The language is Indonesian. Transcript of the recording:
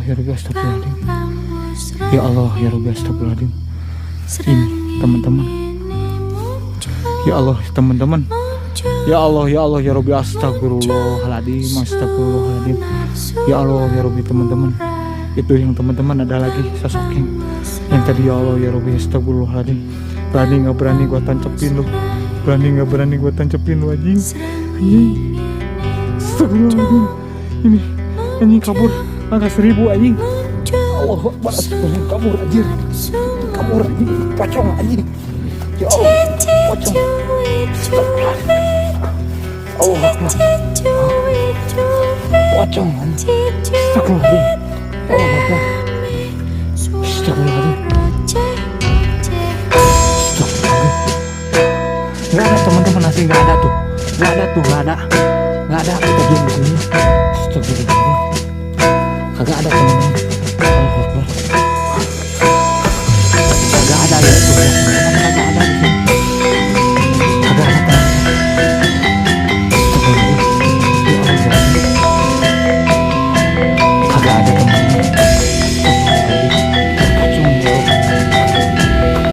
ya Rabbi, astagfirullahaladzim. Ya Allah ya Rabbi, astagfirullahaladzim. Ini teman-teman. Ya Allah teman-teman. Ya Allah ya Allah ya Rabbi, astagfirullahaladzim, astagfirullahaladzim. Ya Allah ya Rabbi teman-teman. Itu yang teman-teman ada lagi sosok yang tadi. Ya Allah ya Rabbi, astagfirullahaladzim. Berani nggak berani gua tancepin lu. Berani nggak berani gua tancepin lu anjing. Anjing. Astagfirullahaladzim. Ini anjing kabur angka 1000 anjing. Allah Akbar, astagfirullahaladzim, kabur anjir. Kabur anjing, pocong anjing. Ya Allah, pocong. Allah Akbar. Pocong anjing. Astagfirullahaladzim. Allah Akbar. Astagfirullahaladzim. Nggak ada teman-teman, asli nggak ada tuh. Nggak ada tuh, nggak ada. Nggak ada, kita diam di sini. Astagfirullahaladzim. Kagak ada teman-teman. Allah Akbar. Kagak ada ya tuh.